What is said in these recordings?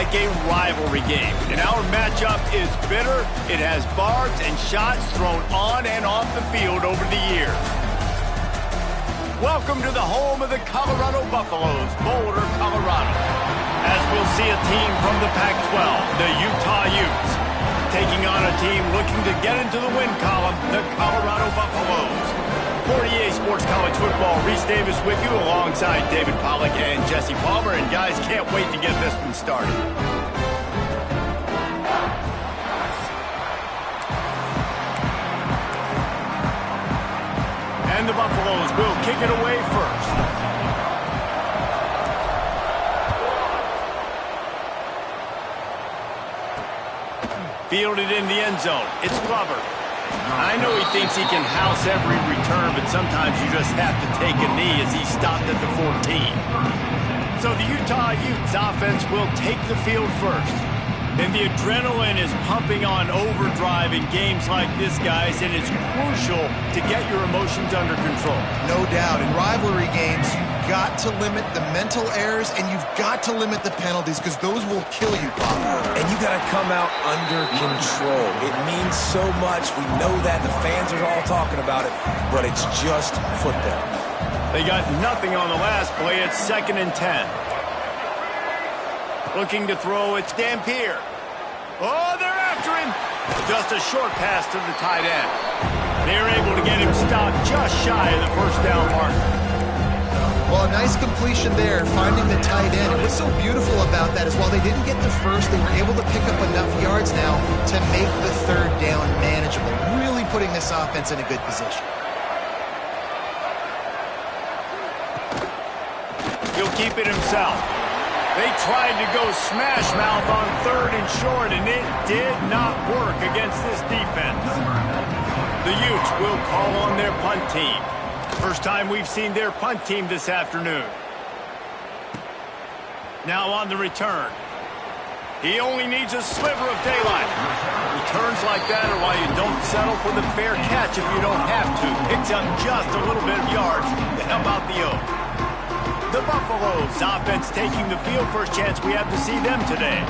like a rivalry game. And our matchup is bitter. It has barbs and shots thrown on and off the field over the years. Welcome to the home of the Colorado Buffaloes, Boulder, Colorado. As we'll see a team from the Pac-12, the Utah Utes, taking on a team looking to get into the win column, the Colorado Buffaloes. 48 Sports College Football, Reese Davis with you alongside David Pollack and Jesse Palmer. And guys, can't wait to get this one started. And the Buffaloes will kick it away first. Fielded in the end zone. It's Glover. I know he thinks he can house every return, but sometimes you just have to take a knee as he stopped at the 14. So the Utah Utes offense will take the field first. And the adrenaline is pumping on overdrive in games like this, guys, and it's crucial to get your emotions under control. No doubt. In rivalry games, you've got to limit the mental errors, and you've got to limit the penalties because those will kill you, Pop. And you got to come out under control. It means so much. We know that. The fans are all talking about it, but it's just football. They got nothing on the last play. It's 2nd and 10. Looking to throw, it's Dampier. Oh, they're after him. Just a short pass to the tight end. They're able to get him stopped just shy of the first down mark. Well, a nice completion there, finding the tight end. And what's so beautiful about that is while they didn't get the first, they were able to pick up enough yards now to make the 3rd down manageable. Really putting this offense in a good position. He'll keep it himself. They tried to go smash mouth on 3rd and short, and it did not work against this defense. The Utes will call on their punt team. First time we've seen their punt team this afternoon. Now on the return. He only needs a sliver of daylight. Returns like that are why you don't settle for the fair catch if you don't have to. Picks up just a little bit of yards to help out the Oaks. The Buffaloes offense taking the field. First chance we have to see them today.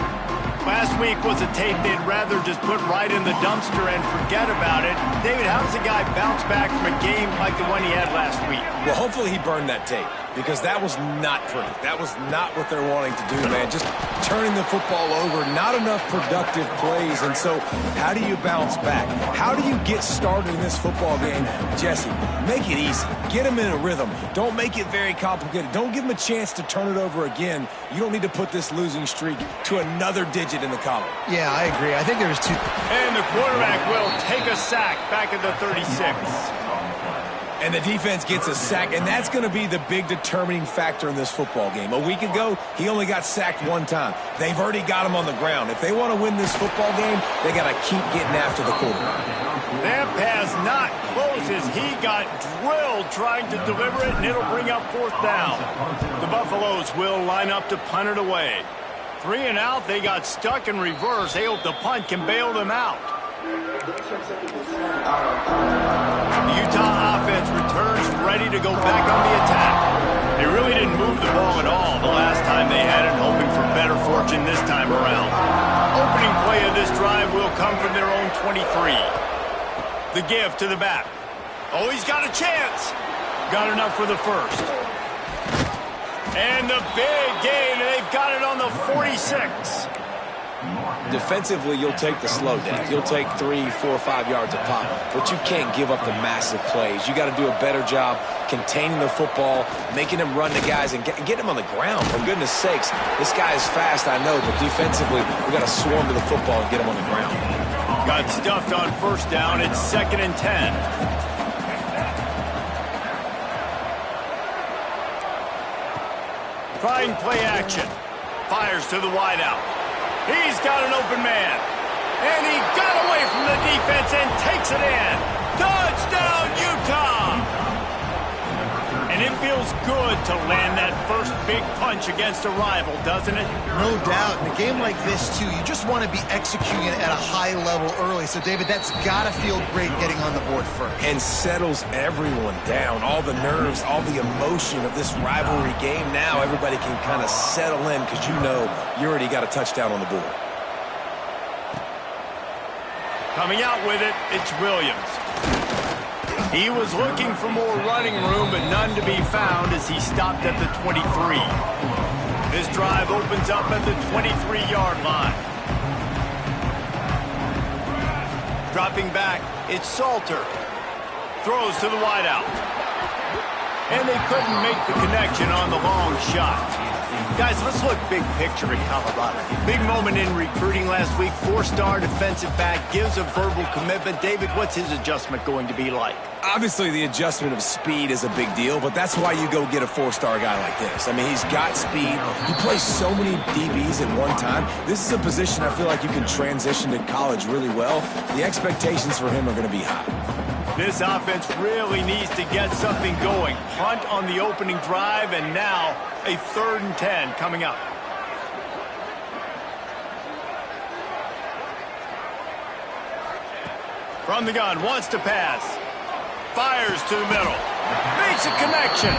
Last week was a tape they'd rather just put right in the dumpster and forget about it. David, how does a guy bounce back from a game like the one he had last week? Well, hopefully he burned that tape because that was not pretty. That was not what they're wanting to do, man. Just turning the football over, not enough productive plays. And so how do you bounce back? How do you get started in this football game? Jesse, make it easy. Get him in a rhythm. Don't make it very complicated. Don't give him a chance to turn it over again. You don't need to put this losing streak to another digit in the column. Yeah, I agree. I think there's two. And the quarterback will take a sack back at the 36. And the defense gets a sack, and that's going to be the big determining factor in this football game. A week ago, he only got sacked 1 time. They've already got him on the ground. If they want to win this football game, they got to keep getting after the quarterback. That pass not close as he got drilled trying to deliver it, and it'll bring up 4th down. The Buffaloes will line up to punt it away. 3 and out, they got stuck in reverse. They hope the punt can bail them out. The Utah offense returns ready to go back on the attack. They really didn't move the ball at all the last time they had it, hoping for better fortune this time around. Opening play of this drive will come from their own 23. The give to the back. Oh, he's got a chance. Got enough for the first. And the big gain, and they've got it on the 46. Defensively, you'll take the slow down. You'll take 3, 4, 5 yards a pop, but you can't give up the massive plays. You got to do a better job containing the football, making him run the guys, and get him on the ground. For goodness sakes, this guy is fast, I know, but defensively, we got to swarm to the football and get him on the ground. Got stuffed on 1st down. It's 2nd and 10. Trying play action. Fires to the wideout. He's got an open man. And he got away from the defense and takes it in. Touchdown, Utah! And it feels good to land that first big punch against a rival, doesn't it? No doubt. In a game like this, too, you just want to be executing it at a high level early. So, David, that's got to feel great getting on the board first. And settles everyone down. All the nerves, all the emotion of this rivalry game. Now everybody can kind of settle in because you know you already got a touchdown on the board. Coming out with it, it's Williams. He was looking for more running room, but none to be found as he stopped at the 23. This drive opens up at the 23-yard line. Dropping back, it's Salter. Throws to the wideout. And they couldn't make the connection on the long shot. Guys, let's look big picture in Colorado. Big moment in recruiting last week. 4-star defensive back gives a verbal commitment. David, what's his adjustment going to be like? Obviously, the adjustment of speed is a big deal, but that's why you go get a 4-star guy like this. I mean, he's got speed. He plays so many DBs at one time. This is a position I feel like you can transition to college really well. The expectations for him are going to be high. This offense really needs to get something going. Punt on the opening drive, and now a 3rd and 10 coming up. From the gun, wants to pass. Fires to the middle. Makes a connection.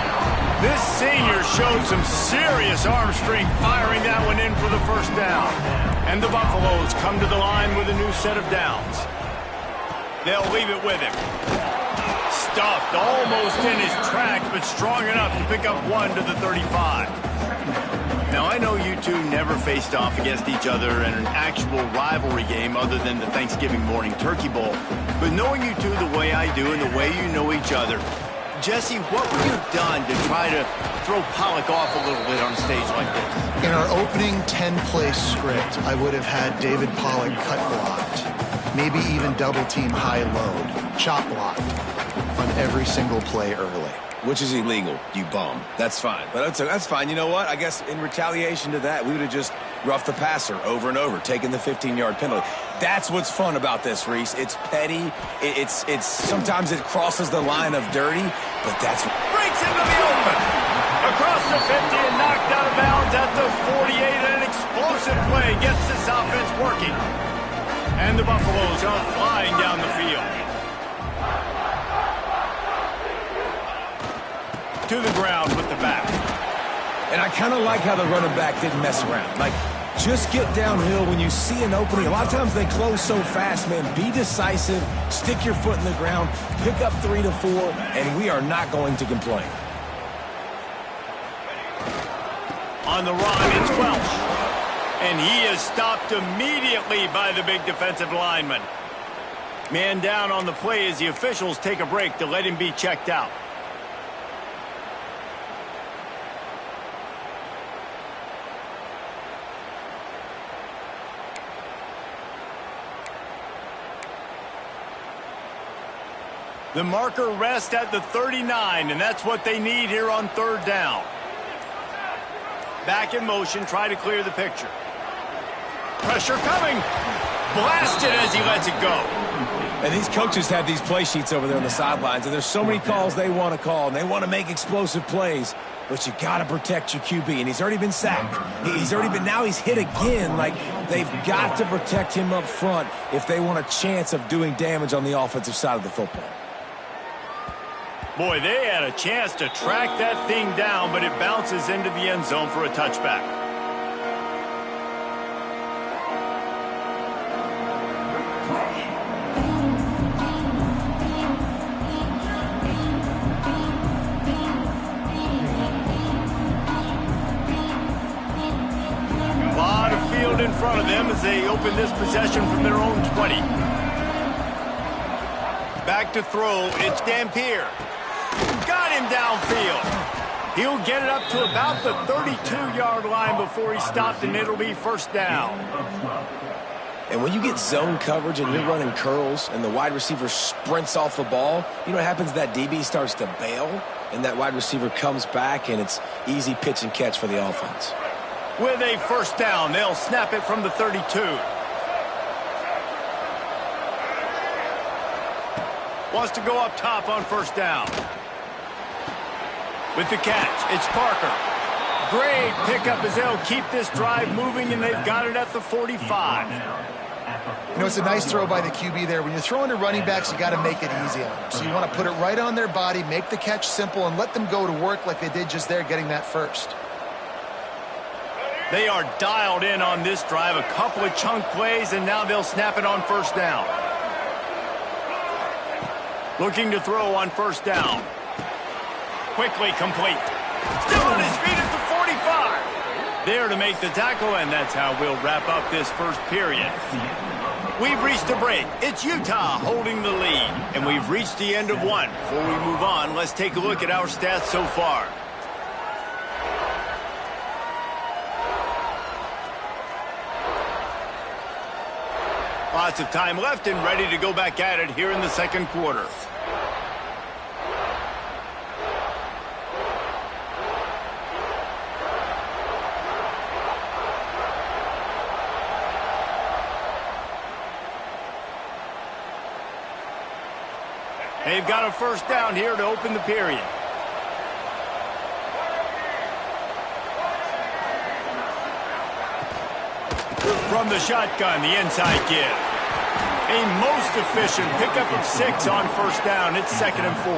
This senior showed some serious arm strength firing that one in for the first down. And the Buffaloes come to the line with a new set of downs. They'll leave it with him. Stuffed almost in his tracks, but strong enough to pick up 1 to the 35. Now, I know you two never faced off against each other in an actual rivalry game other than the Thanksgiving morning Turkey Bowl. But knowing you two the way I do and the way you know each other, Jesse, what would you have done to try to throw Pollock off a little bit on a stage like this? In our opening 10-play script, I would have had David Pollock cut blocked. Maybe even double-team high load, chop block on every single play early. Which is illegal, you bum. That's fine. But that's fine. You know what? I guess in retaliation to that, we would have just roughed the passer over and over, taking the 15-yard penalty. That's what's fun about this, Reese. It's petty. It's sometimes it crosses the line of dirty, but that's breaks into the open. Across the 50 and knocked out of bounds at the 48. And an explosive play gets this offense working. And the Buffaloes are flying down the field. To the ground with the back. And I kind of like how the running back didn't mess around. Like, just get downhill when you see an opening. A lot of times they close so fast, man. Be decisive, stick your foot in the ground, pick up 3 to 4, and we are not going to complain. On the run, it's Welch. And he is stopped immediately by the big defensive lineman. Man down on the play as the officials take a break to let him be checked out. The marker rests at the 39, and that's what they need here on 3rd down. Back in motion, try to clear the picture. Pressure coming. Blasted as he lets it go. And these coaches have these play sheets over there on the sidelines, and there's so many calls they want to call, and they want to make explosive plays. But you got to protect your QB, and he's already been sacked. Now he's hit again. Like, they've got to protect him up front if they want a chance of doing damage on the offensive side of the football. Boy, they had a chance to track that thing down, but it bounces into the end zone for a touchback. A lot of field in front of them as they open this possession from their own 20. Back to throw, it's Dampier. Got him downfield. He'll get it up to about the 32-yard line before he stopped, and it'll be 1st down. And when you get zone coverage and you're running curls and the wide receiver sprints off the ball, you know what happens? That DB starts to bail, and that wide receiver comes back, and it's easy pitch and catch for the offense. With a 1st down, they'll snap it from the 32. Wants to go up top on 1st down. With the catch, it's Parker. Great pickup as they'll keep this drive moving, and they've got it at the 45. You know, it's a nice throw by the QB there. When you're throwing to running backs, you got to make it easy on them. So you want to put it right on their body, make the catch simple, and let them go to work like they did just there, getting that first. They are dialed in on this drive. A couple of chunk plays, and now they'll snap it on first down. Looking to throw on first down. Quickly complete. Still on his feet at the 45. There to make the tackle, and that's how we'll wrap up this first period. We've reached a break. It's Utah holding the lead, and we've reached the end of one. Before we move on, let's take a look at our stats so far. Lots of time left and ready to go back at it here in the second quarter. They've got a first down here to open the period. From the shotgun, the inside give. A most efficient pickup of 6 on first down. It's 2nd and 4.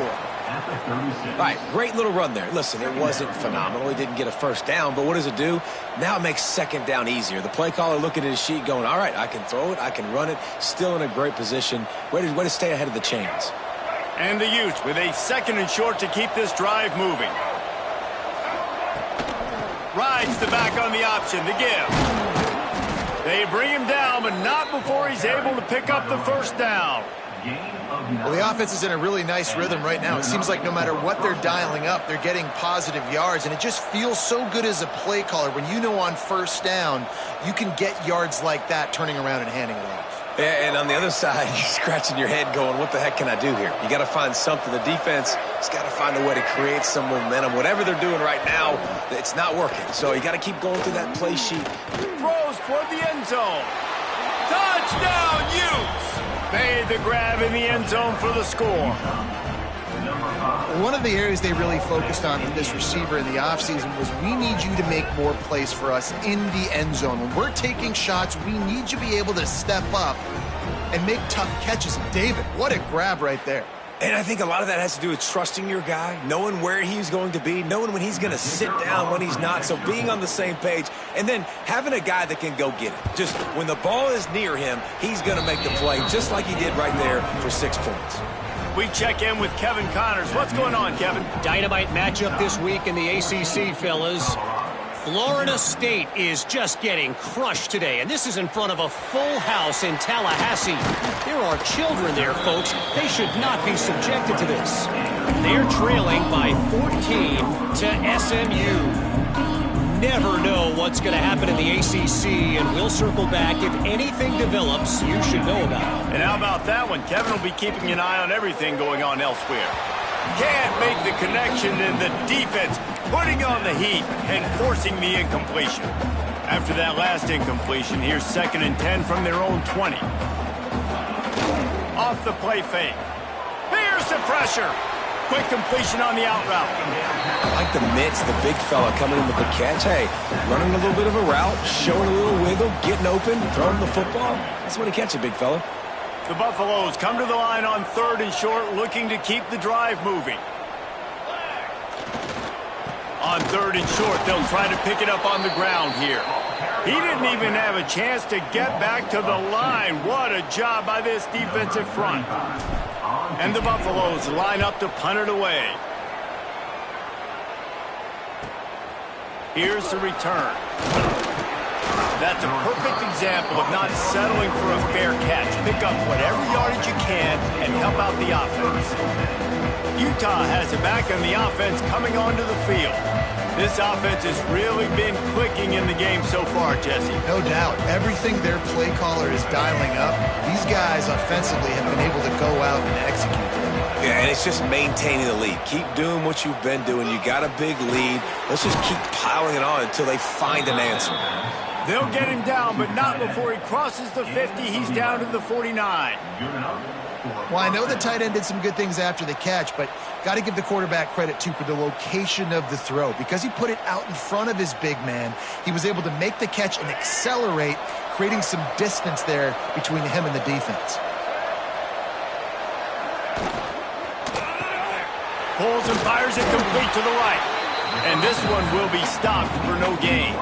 All right, great little run there. Listen, it wasn't phenomenal. He didn't get a first down, but what does it do? Now it makes second down easier. The play caller looking at his sheet going, all right, I can throw it, I can run it, still in a great position. Way to stay ahead of the chains. And the Utes with a 2nd and short to keep this drive moving. Rides the back on the option, the give. They bring him down, but not before he's able to pick up the first down. Well, the offense is in a really nice rhythm right now. It seems like no matter what they're dialing up, they're getting positive yards, and it just feels so good as a play caller when you know on first down you can get yards like that turning around and handing it off. Yeah, and on the other side, you're scratching your head going, what the heck can I do here? You got to find something. The defense has got to find a way to create some momentum. Whatever they're doing right now, it's not working. So you got to keep going through that play sheet. Throws toward the end zone. Touchdown, Utes! Made the grab in the end zone for the score. One of the areas they really focused on with this receiver in the offseason was we need you to make more plays for us in the end zone. When we're taking shots, we need you to be able to step up and make tough catches. David, what a grab right there. And I think a lot of that has to do with trusting your guy, knowing where he's going to be, knowing when he's going to sit down, when he's not. So being on the same page, and then having a guy that can go get it. Just when the ball is near him, he's going to make the play, just like he did right there for 6 points. We check in with Kevin Connors. What's going on, Kevin? Dynamite matchup this week in the ACC, fellas. Florida State is just getting crushed today, and this is in front of a full house in Tallahassee. There are children there, folks. They should not be subjected to this. They're trailing by 14 to SMU. Never know what's going to happen in the ACC, and we'll circle back. If anything develops, you should know about it. And how about that one? Kevin will be keeping an eye on everything going on elsewhere. Can't make the connection, and the defense putting on the heat and forcing the incompletion. After that last incompletion, here's 2nd and 10 from their own 20. Off the play fake. Here's the pressure. Quick completion on the out route. I like the mitts, the big fella coming in with the catch. Hey, running a little bit of a route, showing a little wiggle, getting open, throwing the football. That's when he catch it, big fella. The Buffaloes come to the line on 3rd and short, looking to keep the drive moving. On 3rd and short, they'll try to pick it up on the ground here. He didn't even have a chance to get back to the line. What a job by this defensive front. And the Buffaloes line up to punt it away. Here's the return. That's a perfect example of not settling for a fair catch. Pick up whatever yardage you can and help out the offense. Utah has it back on the offense coming onto the field. This offense has really been clicking in the game so far, Jesse. No doubt. Everything their play caller is dialing up, these guys offensively have been able to go out and execute. Yeah, and it's just maintaining the lead. Keep doing what you've been doing. You got a big lead. Let's just keep piling it on until they find an answer. They'll get him down, but not before he crosses the 50. He's down to the 49. Well, I know the tight end did some good things after the catch, but got to give the quarterback credit, too, for the location of the throw. Because he put it out in front of his big man, he was able to make the catch and accelerate, creating some distance there between him and the defense. Pulls and fires it complete to the right. And this one will be stopped for no gain.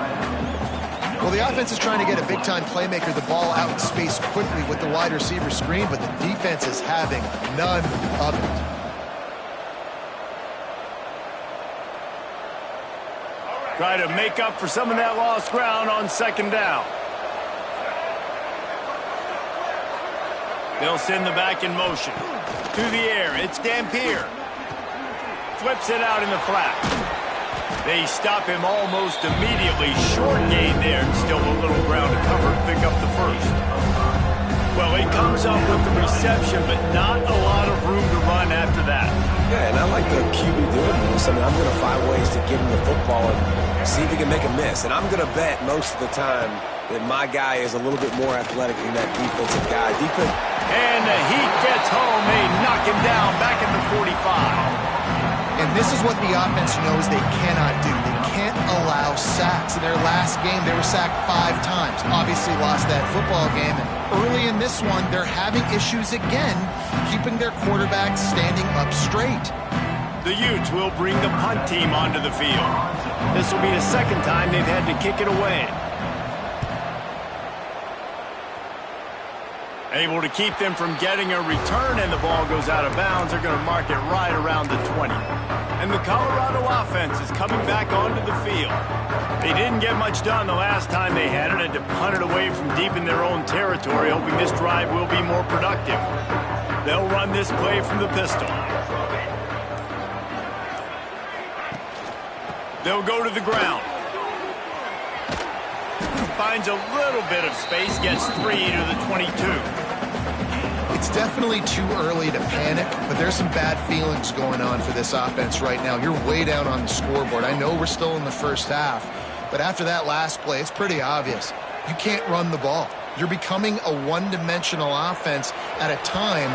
Well, the offense is trying to get a big-time playmaker the ball out in space quickly with the wide receiver screen, but the defense is having none of it. Try to make up for some of that lost ground on second down. They'll send the back in motion. To the air, it's Dampier. Flips it out in the flat. They stop him almost immediately. Short gain there, and still a little ground to cover to pick up the first. Well, he comes up with the reception, but not a lot of room to run after that. Yeah, and I like the QB doing this. I mean, I'm going to find ways to get him the football and see if he can make a miss. And I'm going to bet most of the time that my guy is a little bit more athletic than that defensive guy. And the heat gets home. They knock him down back at the 45. And this is what the offense knows they cannot do. They can't allow sacks. In their last game, they were sacked 5 times. Obviously lost that football game. And early in this one, they're having issues again, keeping their quarterback standing up straight. The Utes will bring the punt team onto the field. This will be the second time they've had to kick it away. Able to keep them from getting a return, and the ball goes out of bounds. They're going to mark it right around the 20. And the Colorado offense is coming back onto the field. They didn't get much done the last time they had it, and to punt it away from deep in their own territory, hoping this drive will be more productive. They'll run this play from the pistol. They'll go to the ground. Finds a little bit of space, gets 3 to the 22. It's definitely too early to panic, but there's some bad feelings going on for this offense right now. You're way down on the scoreboard. I know we're still in the first half, but after that last play, it's pretty obvious. You can't run the ball. You're becoming a one-dimensional offense at a time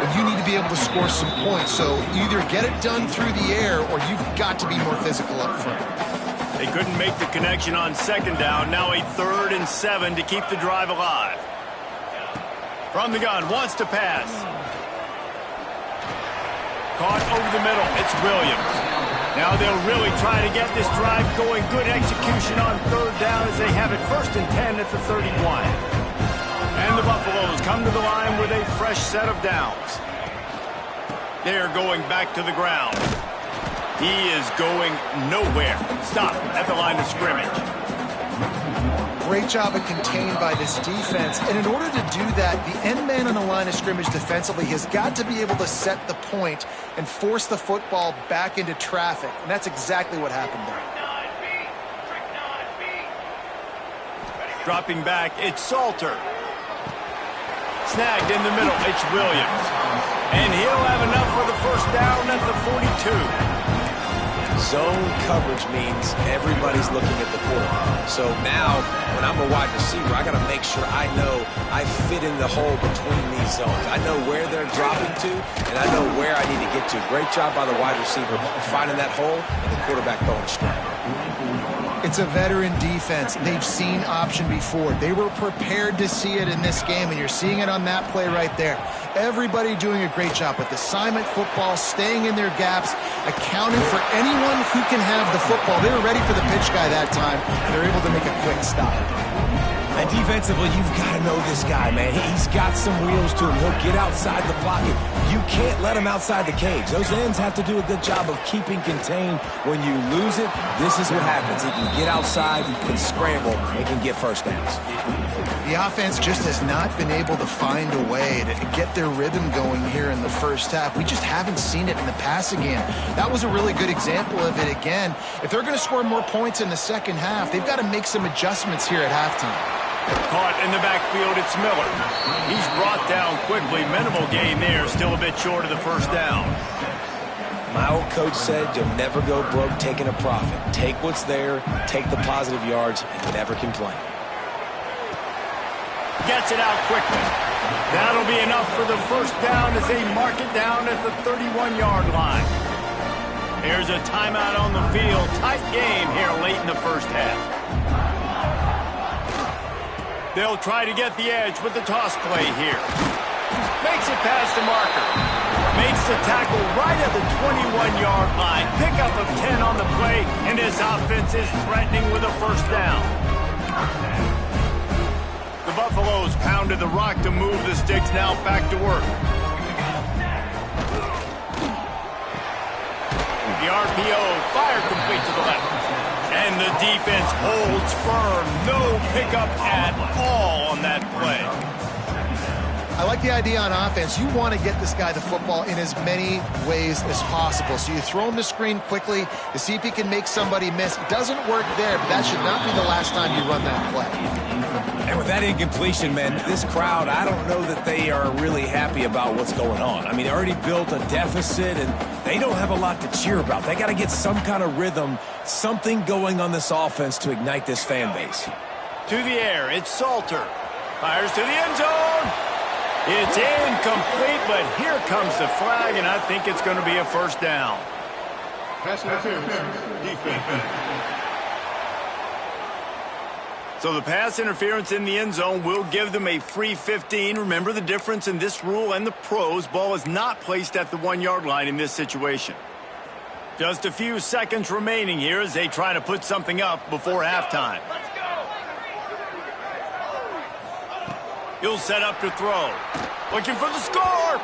when you need to be able to score some points. So either get it done through the air or you've got to be more physical up front. They couldn't make the connection on second down. Now a 3rd and 7 to keep the drive alive. From the gun, wants to pass. Caught over the middle. It's Williams. Now they'll really try to get this drive going. Good execution on 3rd down as they have it 1st and 10 at the 31. And the Buffaloes come to the line with a fresh set of downs. They're going back to the ground. He is going nowhere. Stop at the line of scrimmage. Great job of contained by this defense. And in order to do that, the end man on the line of scrimmage defensively has got to be able to set the point and force the football back into traffic. And that's exactly what happened there. Dropping back, it's Salter. Snagged in the middle, it's Williams. And he'll have enough for the first down at the 42. Zone coverage means everybody's looking at the quarterback. So now, when I'm a wide receiver, I got to make sure I know I fit in the hole between these zones. I know where they're dropping to, and I know where I need to get to. Great job by the wide receiver finding that hole, and the quarterback throwing a strike. It's a veteran defense. They've seen option before. They were prepared to see it in this game, and you're seeing it on that play right there. Everybody doing a great job with assignment football, staying in their gaps, accounting for anyone who can have the football. They were ready for the pitch guy that time, and they're able to make a quick stop. And defensively, you've got to know this guy, man. He's got some wheels to him. He'll get outside the pocket. You can't let him outside the cage. Those ends have to do a good job of keeping contained. When you lose it, this is what happens. He can get outside, he can scramble, and can get first downs. The offense just has not been able to find a way to get their rhythm going here in the first half. We just haven't seen it in the passing game. That was a really good example of it again. If they're going to score more points in the second half, they've got to make some adjustments here at halftime. Caught in the backfield, it's Miller. He's brought down quickly. Minimal gain there, still a bit short of the first down. My old coach said you'll never go broke taking a profit. Take what's there, take the positive yards, and never complain. Gets it out quickly. That'll be enough for the first down as they mark it down at the 31-yard line. Here's a timeout on the field. Tight game here late in the first half. They'll try to get the edge with the toss play here. Makes it past the marker. Makes the tackle right at the 21-yard line. Pickup of 10 on the play, and his offense is threatening with a first down. The Buffaloes pounded the rock to move the sticks, now back to work. The RPO, fire complete to the left. And the defense holds firm. No pickup at all on that play. I like the idea on offense. You want to get this guy the football in as many ways as possible. So you throw him the screen quickly to see if he can make somebody miss. It doesn't work there, but that should not be the last time you run that play. And with that incompletion, man, this crowd, I don't know that they are really happy about what's going on. I mean, they already built a deficit, and they don't have a lot to cheer about. They got to get some kind of rhythm, something going on this offense to ignite this fan base. To the air, it's Salter. Fires to the end zone. It's incomplete, but here comes the flag, and I think it's going to be a first down. Pass interference, defense. So the pass interference in the end zone will give them a free 15. Remember the difference in this rule and the pros. Ball is not placed at the 1-yard line in this situation. Just a few seconds remaining here as they try to put something up before halftime. He'll set up to throw. Looking for the score.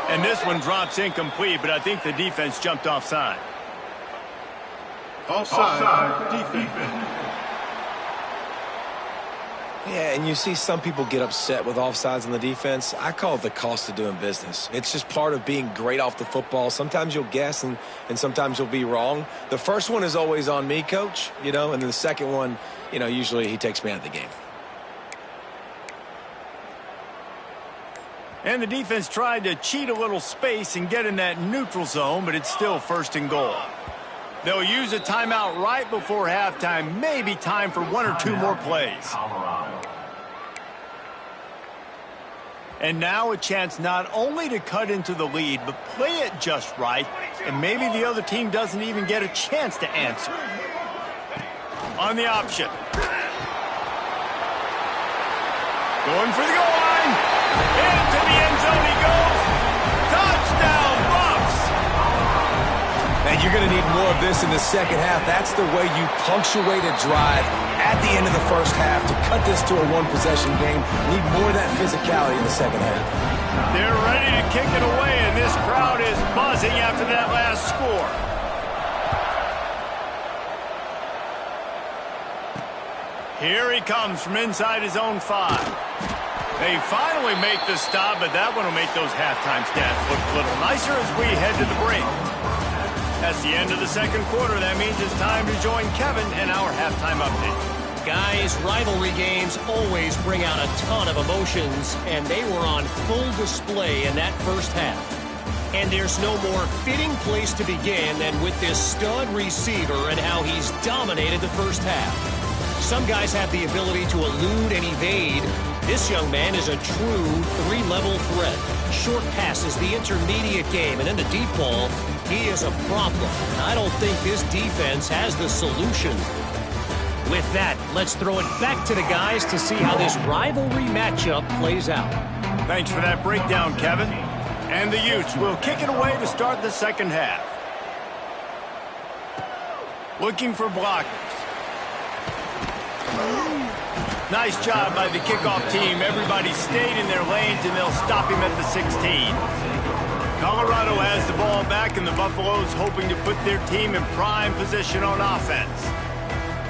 And this one drops incomplete, but I think the defense jumped offside. Offside, defense. Yeah, and you see some people get upset with offsides on the defense. I call it the cost of doing business. It's just part of being great off the football. Sometimes you'll guess and sometimes you'll be wrong. The first one is always on me, coach, and then the second one, usually he takes me out of the game. And the defense tried to cheat a little space and get in that neutral zone, but it's still first and goal. They'll use a timeout right before halftime. Maybe time for one or two more plays. And now a chance not only to cut into the lead, but play it just right, and maybe the other team doesn't even get a chance to answer. On the option. Going for the goal line. Into the end zone he goes. Touchdown, Buffs! And you're going to need more of this in the second half. That's the way you punctuate a drive at the end of the first half to cut this to a one-possession game. You need more of that physicality in the second half. They're ready to kick it away, and this crowd is buzzing after that last score. Here he comes from inside his own 5. They finally make the stop, but that one will make those halftime stats look a little nicer as we head to the break. That's the end of the second quarter. That means it's time to join Kevin in our halftime update. Guys, rivalry games always bring out a ton of emotions, and they were on full display in that first half. And there's no more fitting place to begin than with this stud receiver and how he's dominated the first half. Some guys have the ability to elude and evade. This young man is a true 3-level threat. Short passes, the intermediate game, and then the deep ball, he is a problem. And I don't think this defense has the solution. With that, let's throw it back to the guys to see how this rivalry matchup plays out. Thanks for that breakdown, Kevin. And the Utes will kick it away to start the second half. Looking for blockers. Nice job by the kickoff team. Everybody stayed in their lanes, and they'll stop him at the 16. Colorado has the ball back, and the Buffaloes hoping to put their team in prime position on offense.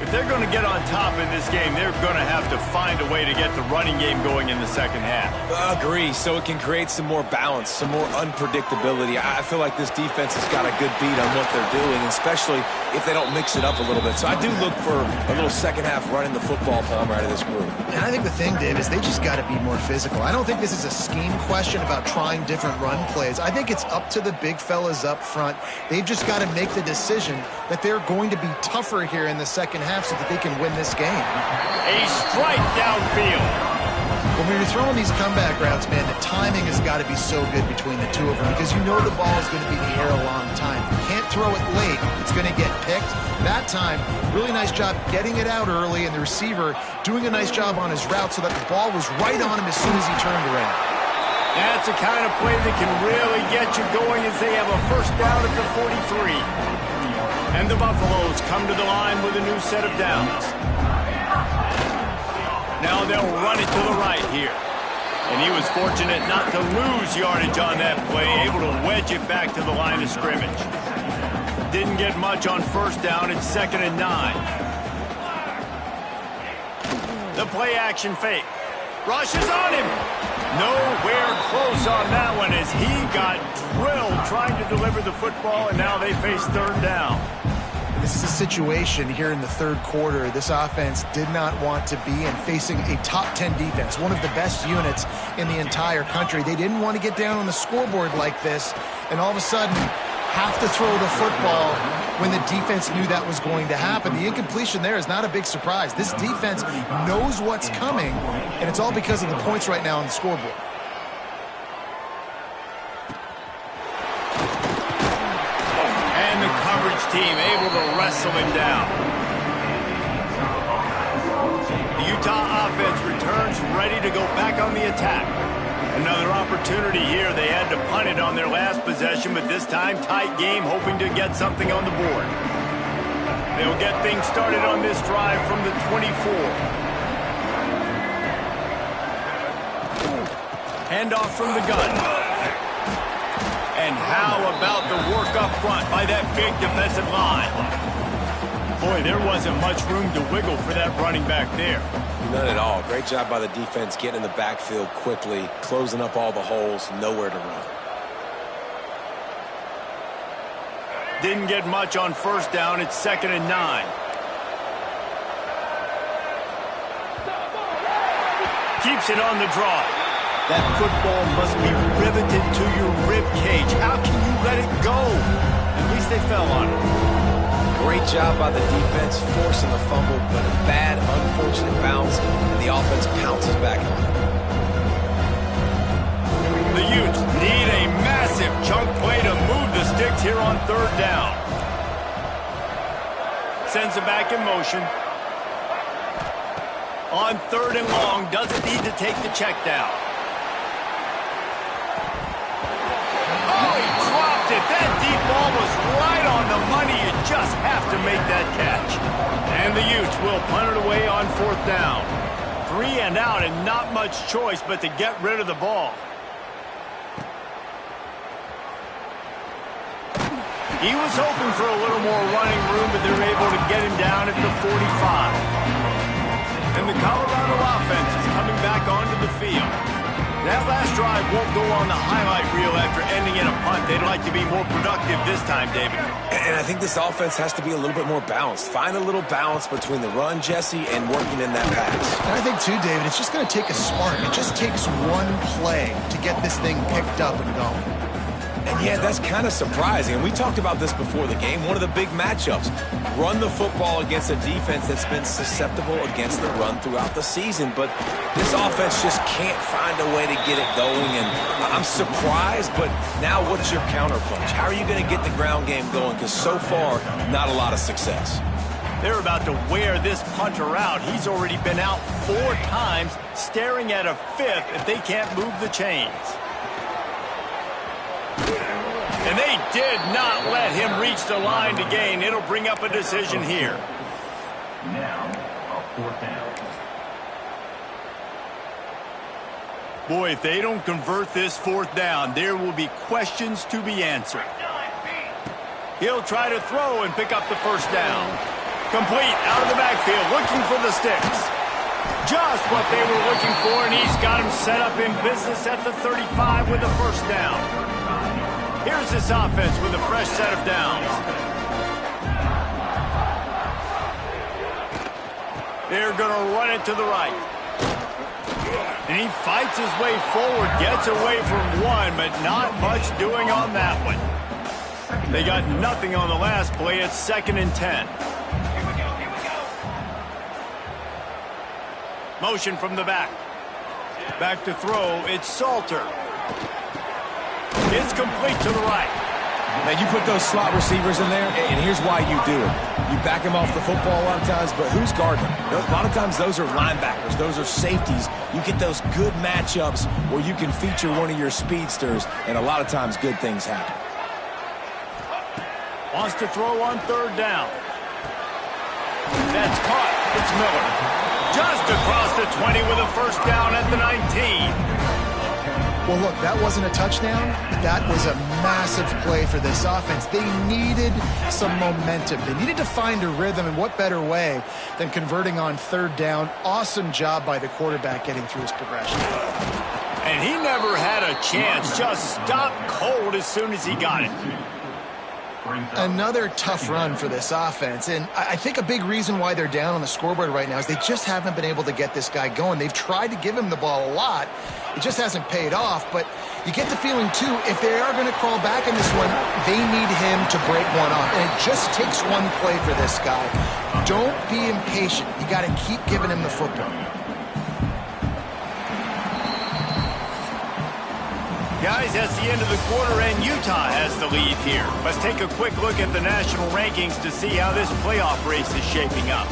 If they're going to get on top in this game, they're going to have to find a way to get the running game going in the second half. Agree, so it can create some more balance, some more unpredictability. I feel like this defense has got a good beat on what they're doing, especially if they don't mix it up a little bit. So I do look for a little second half running the football, Palmer, out of this group. And I think the thing, Dave, is they just got to be more physical. I don't think this is a scheme question about trying different run plays. I think it's up to the big fellas up front. They've just got to make the decision that they're going to be tougher here in the second half so that they can win this game. A strike downfield. When you're throwing these comeback routes, man, the timing has got to be so good between the two of them because you know the ball is going to be in the air a long time. You can't throw it late. It's going to get picked. That time, really nice job getting it out early, and the receiver doing a nice job on his route so that the ball was right on him as soon as he turned around. That's the kind of play that can really get you going as they have a first down at the 43. And the Buffaloes come to the line with a new set of downs. Now they'll run it to the right here. And he was fortunate not to lose yardage on that play, able to wedge it back to the line of scrimmage. Didn't get much on first down. It's 2nd and 9. The play action fake. Rushes on him. Nowhere close on that one as he got drilled trying to deliver the football, and now they face 3rd down. This is a situation here in the 3rd quarter this offense did not want to be in, facing a top 10 defense, one of the best units in the entire country. They didn't want to get down on the scoreboard like this, and all of a sudden have to throw the football when the defense knew that was going to happen. The incompletion there is not a big surprise. This defense knows what's coming, and it's all because of the points right now on the scoreboard. Team able to wrestle him down. The Utah offense returns ready to go back on the attack. Another opportunity here. They had to punt it on their last possession, but this time tight game, hoping to get something on the board. They'll get things started on this drive from the 24. Handoff from the gun. And how about the work up front by that big defensive line? Boy, there wasn't much room to wiggle for that running back there. None at all. Great job by the defense getting in the backfield quickly, closing up all the holes, nowhere to run. Didn't get much on first down. It's 2nd and 9. Keeps it on the draw. That football must be riveted to your rib cage. How can you let it go? At least they fell on it. Great job by the defense, forcing the fumble, but a bad, unfortunate bounce, and the offense pounces back on it. The Utes need a massive chunk play to move the sticks here on 3rd down. Sends it back in motion. On 3rd and long, doesn't need to take the check down. That deep ball was right on the money. You just have to make that catch. And the Utes will punt it away on 4th down. 3 and out and not much choice but to get rid of the ball. He was hoping for a little more running room, but they're able to get him down at the 45. And the Colorado offense is coming back onto the field. That last drive won't go on the highlight reel after ending in a punt. They'd like to be more productive this time, David. And I think this offense has to be a little bit more balanced. Find a little balance between the run, Jesse, and working in that pass. And I think, too, David, it's just going to take a spark. It just takes one play to get this thing picked up and going. And, yeah, that's kind of surprising. And we talked about this before the game. One of the big matchups. Run the football against a defense that's been susceptible against the run throughout the season. But this offense just can't find a way to get it going. And I'm surprised, but now what's your counterpunch? How are you going to get the ground game going? Because so far, not a lot of success. They're about to wear this punter out. He's already been out 4 times, staring at a 5th if they can't move the chains. And they did not let him reach the line to gain. It'll bring up a decision here. Now, a 4th down. Boy, if they don't convert this 4th down, there will be questions to be answered. He'll try to throw and pick up the 1st down. Complete out of the backfield, looking for the sticks. Just what they were looking for, and he's got him set up in business at the 35 with the 1st down. Here's this offense with a fresh set of downs. They're going to run it to the right. And he fights his way forward, gets away from one, but not much doing on that one. They got nothing on the last play. It's 2nd and 10. Motion from the back. Back to throw, it's Salter. It's complete to the right. Now, you put those slot receivers in there, and here's why you do it. You back them off the football a lot of times, but who's guarding them? A lot of times, those are linebackers. Those are safeties. You get those good matchups where you can feature one of your speedsters, and a lot of times, good things happen. Wants to throw on third down. That's caught. It's Miller. Just across the 20 with a first down at the 19. Well, look, that wasn't a touchdown, but that was a massive play for this offense. They needed some momentum. They needed to find a rhythm, and what better way than converting on third down. Awesome job by the quarterback getting through his progression. And he never had a chance. Just stopped cold as soon as he got it. Another tough run for this offense, and I think a big reason why they're down on the scoreboard right now is they just haven't been able to get this guy going. They've tried to give him the ball a lot. It just hasn't paid off, but you get the feeling, too, if they are going to crawl back in this one, they need him to break one off, and it just takes one play for this guy. Don't be impatient. You got to keep giving him the football. Guys, that's the end of the quarter, and Utah has the lead here. Let's take a quick look at the national rankings to see how this playoff race is shaping up.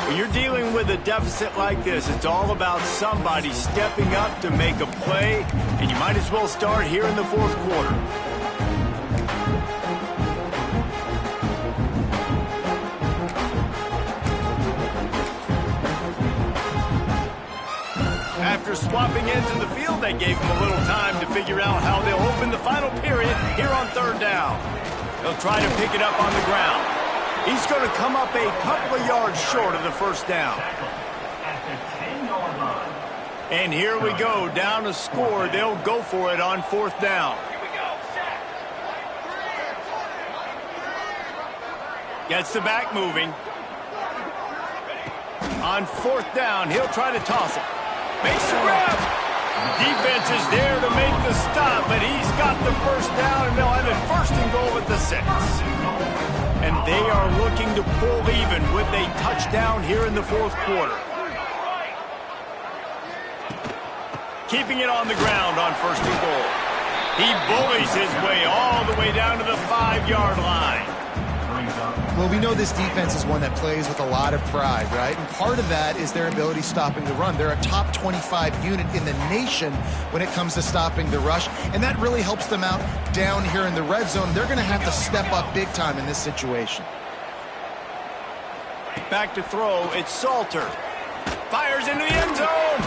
When you're dealing with a deficit like this, it's all about somebody stepping up to make a play, and you might as well start here in the fourth quarter. After swapping ends in the field, they gave him a little time to figure out how they'll open the final period here on third down. They'll try to pick it up on the ground. He's going to come up a couple of yards short of the first down. And here we go, down to score. They'll go for it on fourth down. Gets the back moving. On fourth down, he'll try to toss it. Makes the grab. Defense is there to make the stop, but he's got the first down, and they'll have it first and goal at the 6. And they are looking to pull even with a touchdown here in the fourth quarter. Keeping it on the ground on first and goal. He bullies his way all the way down to the 5-yard line. Well, we know this defense is one that plays with a lot of pride, right? And part of that is their ability stopping the run. They're a top 25 unit in the nation when it comes to stopping the rush, and that really helps them out down here in the red zone. They're going to have to step up big time in this situation. Back to throw, it's Salter. Fires into the end zone.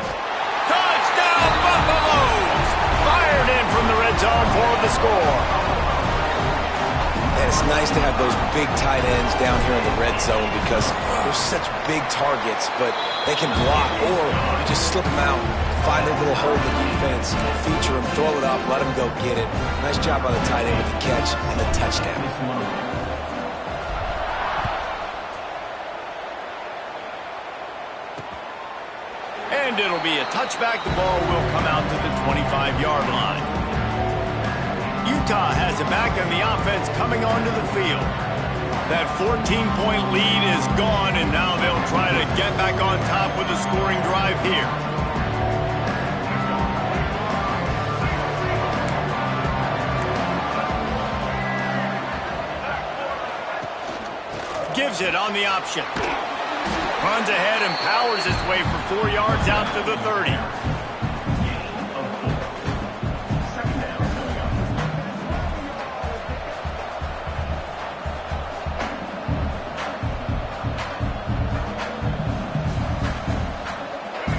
Touchdown, Buffaloes! Fired in from the red zone for the score. And it's nice to have those big tight ends down here in the red zone because they're such big targets, but they can block, or you just slip them out, find a little hole in the defense, feature them, throw it up, let them go get it. Nice job by the tight end with the catch and the touchdown. And it'll be a touchback. The ball will come out to the 25-yard line. Utah has it back, and the offense coming onto the field. That 14-point lead is gone, and now they'll try to get back on top with a scoring drive here. Gives it on the option. Runs ahead and powers his way for 4 yards out to the 30.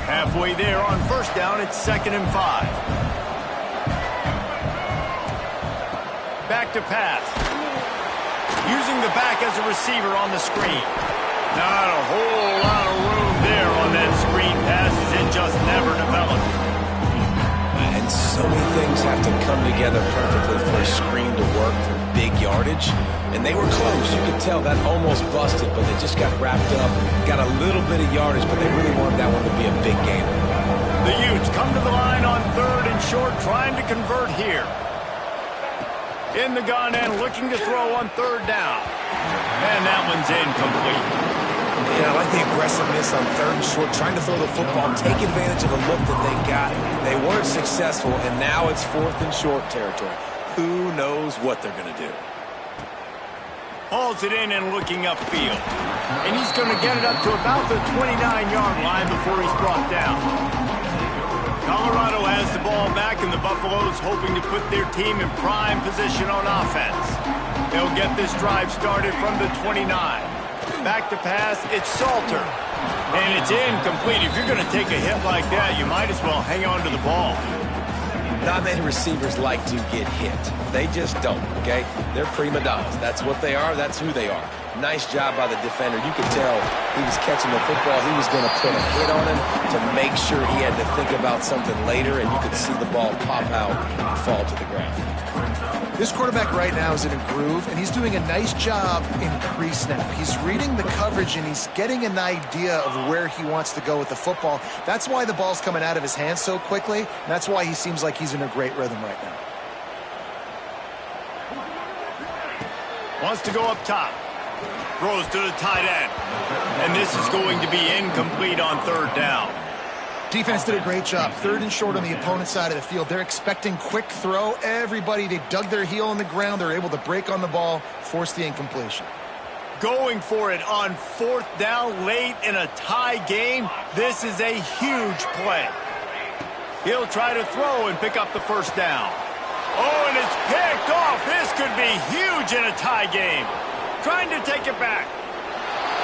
Halfway there on first down, it's 2nd and 5. Back to pass. Using the back as a receiver on the screen. Not a whole lot of room there on that screen passes. It just never developed. And so many things have to come together perfectly for a screen to work for big yardage. And they were close. You could tell that almost busted, but they just got wrapped up, got a little bit of yardage, but they really wanted that one to be a big gainer. The Utes come to the line on 3rd and short, trying to convert here. In the gun and looking to throw on third down. And that one's incomplete. Yeah, I like the aggressiveness on third and short, trying to throw the football, take advantage of a look that they got. They weren't successful, and now it's fourth and short territory. Who knows what they're going to do? Hauls it in and looking upfield. And he's going to get it up to about the 29-yard line before he's brought down. Colorado has the ball back, and the Buffaloes hoping to put their team in prime position on offense. They'll get this drive started from the 29. Back to pass, it's Salter. And it's incomplete. If you're going to take a hit like that, you might as well hang on to the ball. Not many receivers like to get hit. They just don't, okay? They're prima donnas. That's what they are. That's who they are. Nice job by the defender. You could tell he was catching the football. He was going to put a hit on him to make sure he had to think about something later, and you could see the ball pop out and fall to the ground. This quarterback right now is in a groove, and he's doing a nice job in pre-snap. He's reading the coverage, and he's getting an idea of where he wants to go with the football. That's why the ball's coming out of his hands so quickly, and that's why he seems like he's in a great rhythm right now. Wants to go up top. Throws to the tight end. And this is going to be incomplete on third down. Defense did a great job. Third and short on the opponent's side of the field. They're expecting quick throw. Everybody, they dug their heel in the ground. They're able to break on the ball, force the incompletion. Going for it on fourth down late in a tie game. This is a huge play. He'll try to throw and pick up the first down. Oh, and it's picked off. This could be huge in a tie game. Trying to take it back.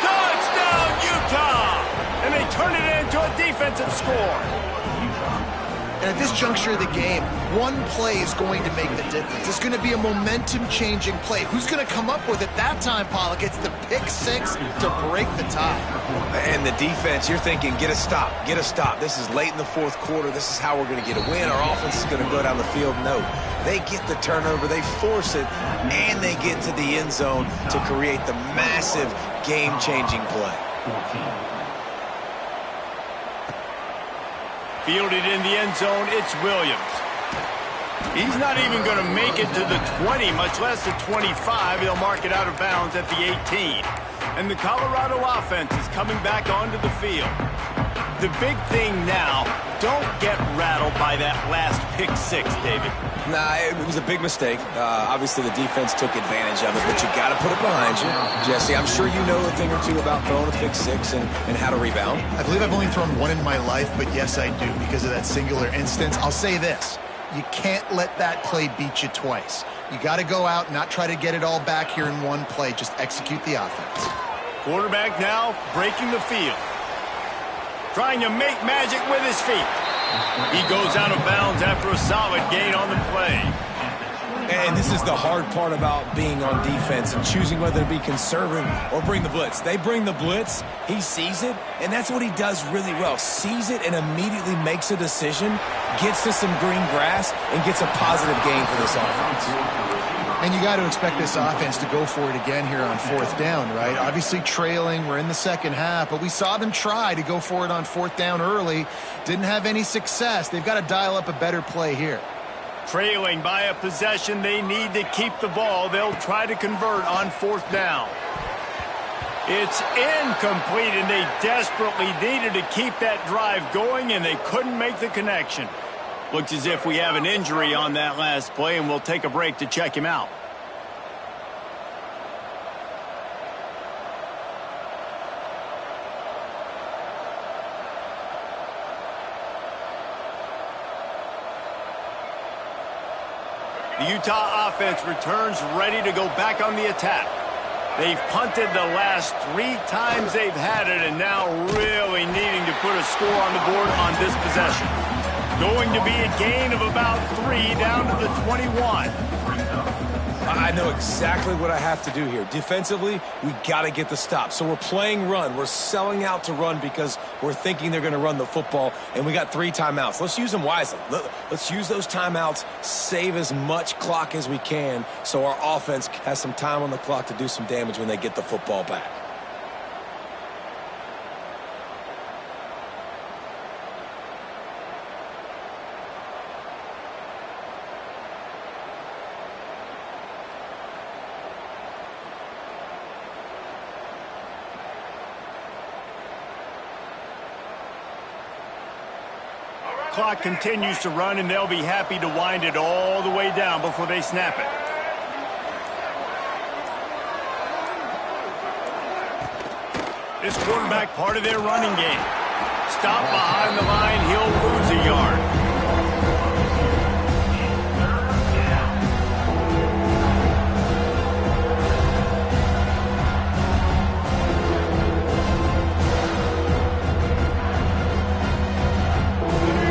Touchdown, Utah! And they turn it into a defensive score. And at this juncture of the game, one play is going to make the difference. It's going to be a momentum-changing play. Who's going to come up with it that time, Pollock? It's the pick six to break the tie. And the defense, you're thinking, get a stop, get a stop. This is late in the fourth quarter. This is how we're going to get a win. Our offense is going to go down the field. No, they get the turnover, they force it, and they get to the end zone to create the massive game-changing play. Fielded in the end zone, it's Williams. He's not even going to make it to the 20, much less the 25. He'll mark it out of bounds at the 18. And the Colorado offense is coming back onto the field. The big thing now, don't get rattled by that last pick six, David. Nah, it was a big mistake. Obviously, the defense took advantage of it, but you got to put it behind you. Jesse, I'm sure you know a thing or two about throwing a pick six and how to rebound. I believe I've only thrown one in my life, but yes, I do because of that singular instance. I'll say this. You can't let that play beat you twice. You got to go out and not try to get it all back here in one play. Just execute the offense. Quarterback now breaking the field. Trying to make magic with his feet. He goes out of bounds after a solid gain on the play. And this is the hard part about being on defense and choosing whether to be conservative or bring the blitz. They bring the blitz, he sees it, and that's what he does really well. Sees it and immediately makes a decision, gets to some green grass, and gets a positive gain for this offense. And you got to expect this offense to go for it again here on fourth down, right? Obviously trailing, we're in the second half, but we saw them try to go for it on fourth down early. Didn't have any success. They've got to dial up a better play here. Trailing by a possession, they need to keep the ball. They'll try to convert on fourth down. It's incomplete, and they desperately needed to keep that drive going, and they couldn't make the connection. Looks as if we have an injury on that last play, and we'll take a break to check him out. The Utah offense returns ready to go back on the attack. They've punted the last 3 times they've had it, and now really needing to put a score on the board on this possession. Going to be a gain of about 3 down to the 21. I know exactly what I have to do here. Defensively, we got to get the stop. So we're playing run. We're selling out to run because we're thinking they're going to run the football, and we got 3 timeouts. Let's use them wisely. Let's use those timeouts, save as much clock as we can so our offense has some time on the clock to do some damage when they get the football back. clock continues to run, and they'll be happy to wind it all the way down before they snap it. This quarterback part of their running game. Stop behind the line, he'll lose a yard.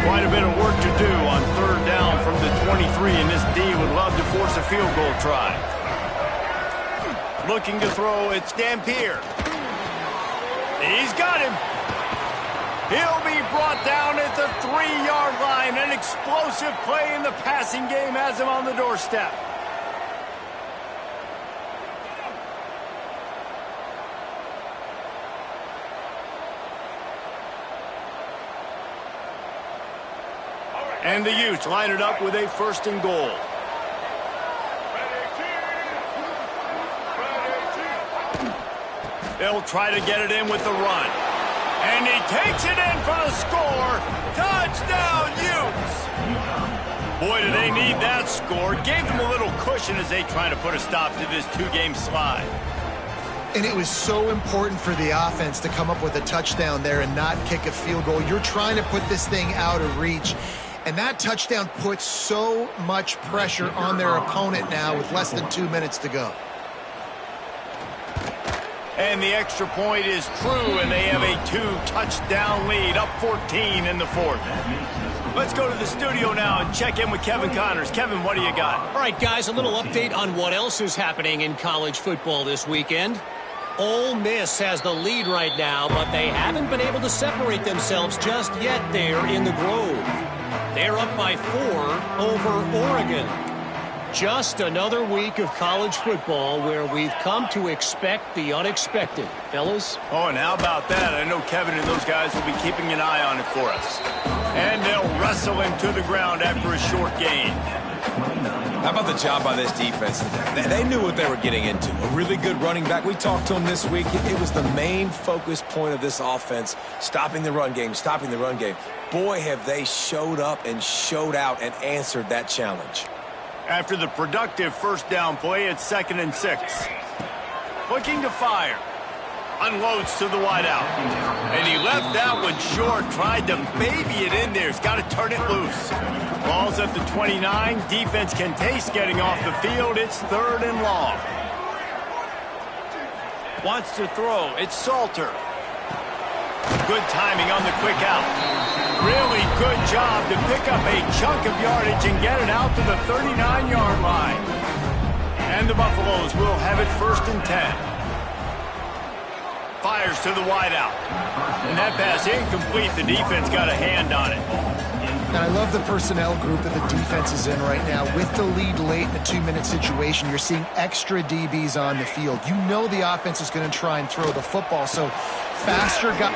Quite a bit of work to do on third down from the 23, and this D would love to force a field goal try. Looking to throw, it's Dampier. He's got him. He'll be brought down at the 3-yard line. An explosive play in the passing game has him on the doorstep. And the Utes line it up with a 1st and goal. They'll try to get it in with the run. And he takes it in for the score. Touchdown, Utes! Boy, do they need that score. Gave them a little cushion as they try to put a stop to this 2-game slide. And it was so important for the offense to come up with a touchdown there and not kick a field goal. You're trying to put this thing out of reach. And that touchdown puts so much pressure on their opponent now with less than 2 minutes to go. And the extra point is true, and they have a 2-touchdown lead, up 14 in the 4th. Let's go to the studio now and check in with Kevin Connors. Kevin, what do you got? All right, guys, a little update on what else is happening in college football this weekend. Ole Miss has the lead right now, but they haven't been able to separate themselves just yet there in the Grove. They're up by 4 over Oregon. Just another week of college football where we've come to expect the unexpected. Fellas? Oh, and how about that? I know Kevin and those guys will be keeping an eye on it for us. And they'll wrestle him to the ground after a short gain. How about the job by this defense? They knew what they were getting into. A really good running back. We talked to him this week. It was the main focus point of this offense, stopping the run game, stopping the run game. Boy, have they showed up and showed out and answered that challenge. After the productive 1st down play, it's 2nd and 6. Looking to fire. Unloads to the wideout. And he left that one short. Tried to baby it in there. He's got to turn it loose. Ball's at the 29. Defense can taste getting off the field. It's 3rd and long. Wants to throw. It's Salter. Good timing on the quick out. Really good job to pick up a chunk of yardage and get it out to the 39-yard line. And the Buffaloes will have it 1st and 10. Fires to the wideout. And that pass incomplete. The defense got a hand on it. And I love the personnel group that the defense is in right now. With the lead late in a 2-minute situation, you're seeing extra DBs on the field. You know the offense is going to try and throw the football, so faster guy.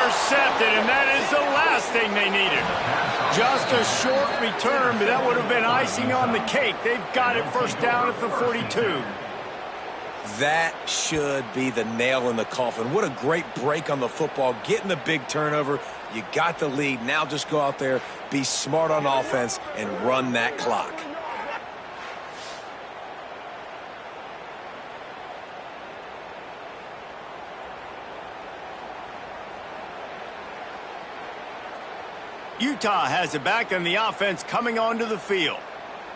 Intercepted, and that is the last thing they needed. Just a short return, but that would have been icing on the cake. They've got it 1st down at the 42. That should be the nail in the coffin. What a great break on the football, getting the big turnover. You got the lead. Now just go out there, be smart on offense, and run that clock. Utah has it back, and the offense coming onto the field.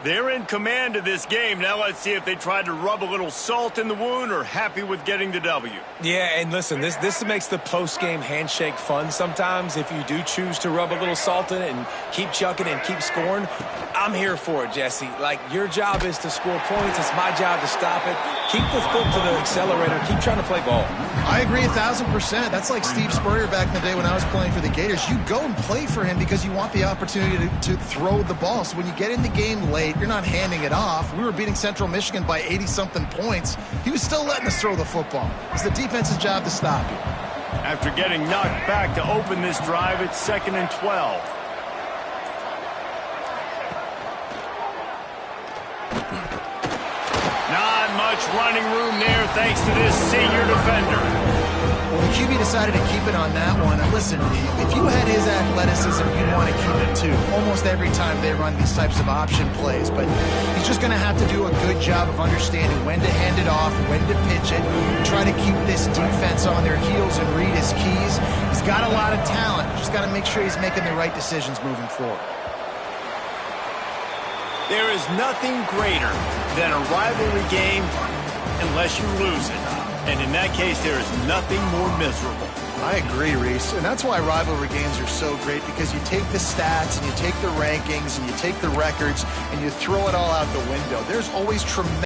They're in command of this game. Now let's see if they tried to rub a little salt in the wound or happy with getting the W. Yeah, and listen, this makes the post-game handshake fun sometimes. If you do choose to rub a little salt in it and keep chucking and keep scoring, I'm here for it, Jesse. Like, your job is to score points. It's my job to stop it. Keep the foot to the accelerator. Keep trying to play ball. I agree 1,000%. That's like Steve Spurrier back in the day when I was playing for the Gators. You go and play for him because you want the opportunity to throw the ball. So when you get in the game late, you're not handing it off. We were beating Central Michigan by 80-something points. He was still letting us throw the football. It's the defense's job to stop you. After getting knocked back to open this drive, it's 2nd and 12. Not much much running room there thanks to this senior defender. Well, the QB decided to keep it on that one. And listen, if you had his athleticism, you'd want to keep it too. Almost every time they run these types of option plays. But he's just going to have to do a good job of understanding when to hand it off, when to pitch it, try to keep this defense on their heels and read his keys. He's got a lot of talent. Just got to make sure he's making the right decisions moving forward. There is nothing greater than a rivalry game unless you lose it. And in that case, there is nothing more miserable. I agree, Reese. And that's why rivalry games are so great, because you take the stats and you take the rankings and you take the records and you throw it all out the window. There's always tremendous